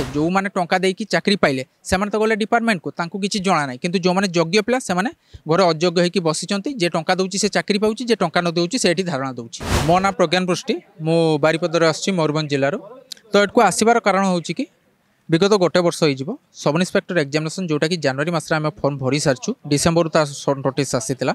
थाए जो मैंने टंका देकी चाकरी पाइले से तो गले डिपार्टमेंट को तांको किसी जना ना किंतु जो मैंने योग्य पिला से घर अयोग्य होकर बसी जे टंका दूची से चाकरी पाऊँ जे टंका न दूची से धारणा दूची। मो ना प्रज्ञान पृष्टि मु बारिपदर आसी मयूरभंज जिलार। तो एटू आसबार कारण हूँ कि विगत गोटे वर्ष हो सब इन्स्पेक्टर एग्जामिनेशन जोटा कि जनवरी मसरे आम फॉर्म भरी सारी डिसेम्बर नोटिस आसीला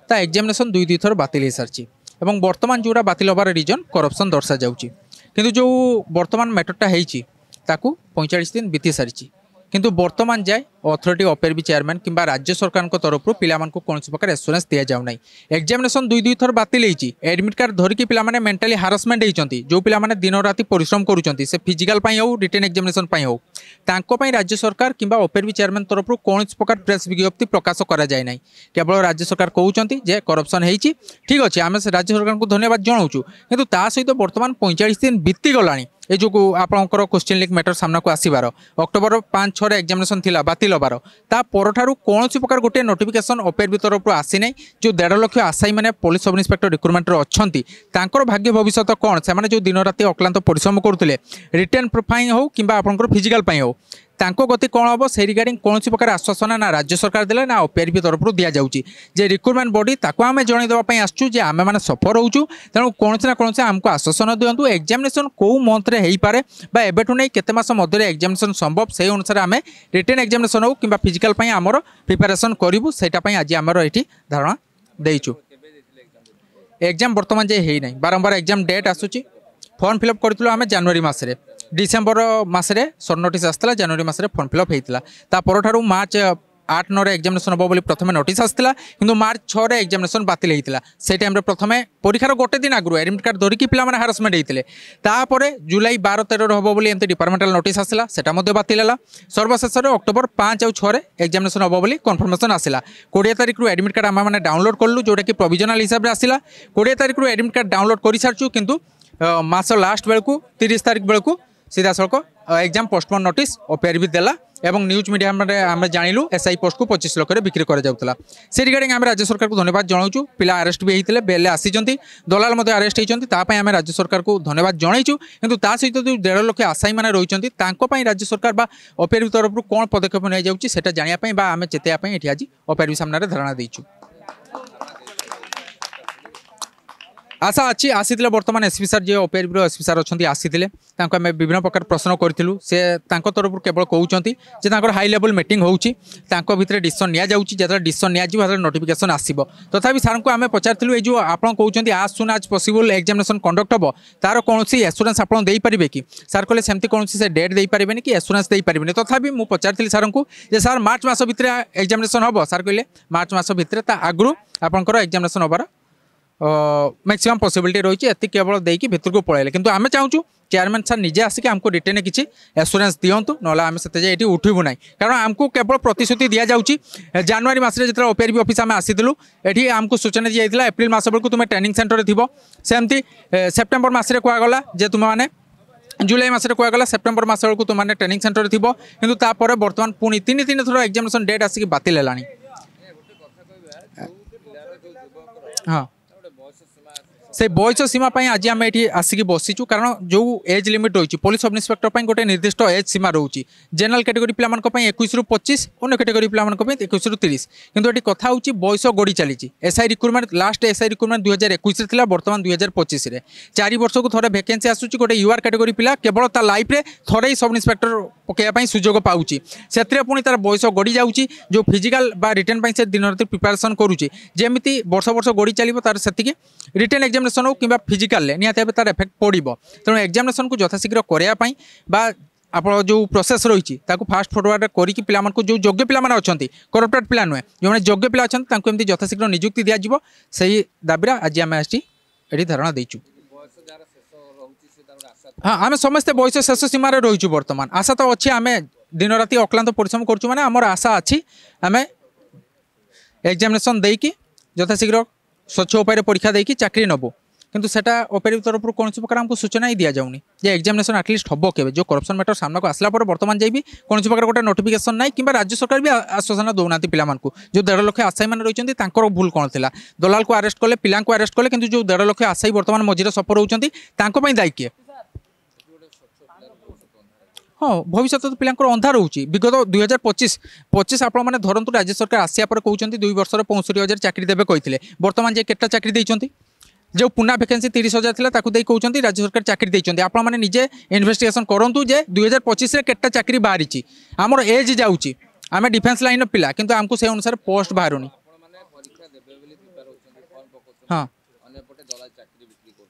ता एग्जामिनेशन दुई थर बातिल हो सारी और बर्तमान जोड़ा बातिल होबार रिजन करप्शन दर्शा जाऊँगी किंतु जो बर्तमान मैटरटा होती 45 दिन बीती सारी किंतु बर्तमान जाए अथॉरिटी अफेयर चेयरमैन किंबा राज्य सरकार तरफ पिला कौन प्रकार एश्योरेंस दि जाऊना। एग्जामिनेशन दुई थर बातिल होती एडमिट कार्ड धरिकी पिला मेंटली हारासमेंट होती जो पिला दिन राति परिश्रम करुँच से फिजिकल हो रिटेन एग्जामिनेशन हो तांको राज्य सरकार किंबा अफेयर चेयरमैन तरफ कौन प्रकार प्रेस विज्ञप्ति प्रकाश करा जाए ना केवल राज्य सरकार कहते जे करप्शन होती ठीक अच्छे आम राज्य सरकार को धन्यवाद जनाऊँ किंतु ता सहित बर्तमान 45 दिन बीती गला ये जो आपंकर क्वेश्चन लिंक मैटर सामना को आसबार अक्टोबर 5-6 एग्जामिनेशन थिला बातिल होबार ता परठारु कौन प्रकार गोटे नोटिफिकेशन अफेयर तरफ आसी ना जो 1.5 लाख आसाई मैंने पुलिस सब इन्स्पेक्टर रिक्रुटमेंट अच्छा भाग्य भविष्य कौन से जो दिन राति अक्लांत परिश्रम करुले रिटेन हो कि फिजिकल हो तांको गति कौन हम से रिगार्डिंग कौन प्रकार आश्वासन ना राज्य सरकार देला ना ओपीआरबी तरफ दि जाऊँगी जे रिक्रुटमेंट बॉडी ताको आम जनईदेवाई आसचु जे आम मैंने सफर होचु तेणु कौन ना कौन आमको आश्वासन दिंतु एग्जामिनेशन कौ मंथरे हो पारे एबेठू नहीं केते मास मध्य एग्जामिनेशन संभव से अनुसार आम रिटेन एग्जामिनेशन हो कि फिजिकल आमर प्रिपेरेसन करूँ से आज आमर ये धारणा देचु। एग्जाम बर्तमान जे है नहीं बारंबार एग्जाम डेट आसूची फॉर्म फिलअप करूँ आम जनवरी मसरे डिसेम्बर मसरे सर्ट नोटिस आसाला जनवरी मसरे फॉर्म फिलअप होता परठारु मार्च 8-9 एग्जामिनेशन हम बोली प्रथम नोटिस आसाला कि मार्च 6 एग्जामिनेशन बातिल होता से टाइम प्रथम परीक्षार गोटे दिन आगु एडमिट कार्ड धरिकी पिला हारासमेंट होते तापर जुलाई 12-13 हम बोली एमती डिपार्टमेंटाल नोटिस आसाला से बातिल है सर्वशेष अक्टोबर 5 और 6 एग्जामिनेशन हम बोली कन्फर्मेशन आसाला 20 तारिख एडमिट कार्ड आम मैंने डाउनलोड कलु जोटा कि प्रोविजनल हिसाब से आसाला 20 तारिख एडमिट कार्ड डाउनलोड कर सारी किंतु मास लास्ट बेलू 30 तारिख बेलू सीधा सड़क एग्जाम पोस्टपोन नोटिस अफेयर भी देला एवं न्यूज मीडिया आम जानिलु एसआई पोस्ट को 25 लाख बिक्री कर जाउतला से रिगार्डिंग आम राज्य सरकार को धन्यवाद जनाऊँ पिला अरेस्ट भी होते बेले आसी दलाल मध्य अरेस्ट होती आम राज्य सरकार को धन्यवाद जनईचु किंतु ता सहित जो 1.5 लाख आसाई मैंने रही राज्य सरकार बा अफेयर तरफ कौन पदक्षेप नहीं जाऊँगी जानापी आम चेतापी ये आज अफेयर सामने धारणा देचु। आशा अच्छी आसी बर्तमान एसपी सार जो अफेयर एसपी सार अच्छा आसी आम विभिन्न प्रकार प्रश्न करूँ से तरफ केवल कहते हाई लेवल मीटिंग होती भितर डिसीजन नि जाऊँगी जो डिसीजन नि नोटिफिकेशन आसो तथापि सार को आम पचारूँ ये आप कहते आज सुन आज पॉसिबल एग्जामिनेशन कंडक्ट हम तार कौन एश्योरेंस आप देपारे कि सार कहले सेमती कौन से डेट दे पारे कि एश्योरेंस दे पारे तथापि मुझे पचारि सार को सार मार्च मस भितर एग्जामिनेशन हम सार कहले मार्च मस भितर आगु आपंकर एग्जामिनेशन हबार मैक्सिमम पॉसिबिलिटी रही है केवल देकी भितर को पलैले किंतु आम चाहूँ चेयरमैन सार निजे आसिक आमको रिटेन किसी एश्योरेंस दिंतु ना आम से उठू ना कारण आमको केवल प्रतिश्रुति दि जाऊँगी जनवरी मसरे जो ओपीआरबी ऑफिस आम आसीलु ये आमको सूचना दी जाता एप्रिल मस बेलू तुम ट्रेनिंग सेंटर थी सेमती सेप्टेम्बर मसरे कहगला जे तुम मैंने जुलाई मसरे कहगला सेप्टेम्बर मस बेलू तुमने ट्रेनिंग सेंटर थी किंतु तापर बर्तमान पुणी 3 थर एग्जामिनेशन डेट आसिक बातिल है। हाँ से बयस सीमा आज आम ये आसिक बसीचु कारण जो एज लिमिट रही पुलिस सब इन्स्पेक्टर गोटे निर्दिष्ट एज सीमा रोचे जनरल कैटेगरी पिला 21 ରୁ 25 अन्य कैटेगरी पिला 21 ରୁ 30 किंतु ये कथा हूँ बयस गड़ी चली SI recruitment last SI recruitment 2021 थी बर्तमान 2025 में 4 वर्ष को थोड़े भैकेन्सी आसूँ गोटे यूआर कैटेगरी पिला केवल ता लाइफ रे थोड़े ही सब इन्स्पेक्टर पकड़ाई सुजोग पाऊँच से पुणी तार बयस गड़ी जाऊँगी जो फिजिकाल रिटेन से दिन राति प्रिपेरेसन करुँची जमी वर्ष वर्ष गड़ी चलो तार से रिटेन एग्जामिनेशन हो कि फिजिकाल निहत तार एफेक्ट पड़ो तेणु एग्जामिनेशन को यथाशीघ्र करने आप जो प्रोसेस रही फास्ट फॉरवर्ड करके पिला जो योग्य पिला अच्छा करप्टेड पिला नुहे जो योग्य पिला अच्छा एमती यथाशीघ्र नियुक्ति दिज्व से दाबी आज आम ये धारणा देचु। हाँ आम समस्ते बयस शेष सीमार रहीचु बर्तमान आशा तो अच्छी आम दिन राति अक्लांत परिश्रम करुँ मैंने आमर आशा अच्छी आम एग्जामिनेशन देकी यथाशीघ्र स्वच्छ उपाय परीक्षा देकी चाकरी नबू किंतु सेटा ओपीआरबी तरफ कौन प्रकार हमको सूचना ही दि जाऊनी जे एग्जामिनेशन एटलिस्ट हम के जो करप्शन मैटर सामना को आसला बर्तमान जाइए कौन प्रकार गोटे नोटिफिकेशन ना कि राज्य सरकार भी आश्वासन दौना पिला जो 1.5 लाख आशायी मैंने रही भूल कौन थी दलाल को अरेस्ट कले पिला अरेस्ट कले कि जो 1.5 लाख आशायी बर्तमान मझीरे सफर होती दायी किए हाँ भविष्य तो पिला अंधा रोचे विगत 2025 आपण मैंने धरतु राज्य सरकार आसिया पर कहते 2 वर्ष 65,000 चाकरी देवे कहते बर्तमान जे केटा चाकरी देइचंती जो पुना वैकेंसी 30,000 था कहते राज्य सरकार चाकरी देते आपण मैंने निजे इन्वेस्टिगेशन करूँ जे 2025 केटा चाकरी बाहरी आमर एज जाऊँगी आम डिफेन्स लाइन पिला किंतु आमको से अनुसार पोस्ट बाहरुनी हाँ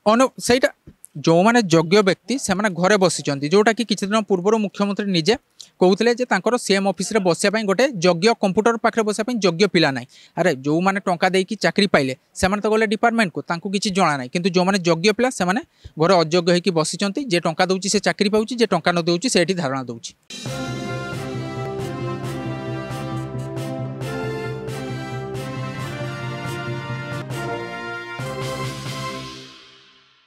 सहीटा जो मैंने योग्य व्यक्ति से घरे बसी जोटा कि किसी दिन पूर्व मुख्यमंत्री निजे कहते सीएम ऑफिस रे बसिया गोटे योग्य कंप्यूटर पाखे बसिया योग्य पिला ना अरे जो मैंने टंका देकी चाकरी पाइले से गले डिपार्टमेंट को किसी जना ना किंतु जो मैंने योग्य पिला से घरे अयोग्य होगी बसी जे टंका दूसरी से चाकरी पाँच जे टंका न दूसरी से धारणा दूसरी।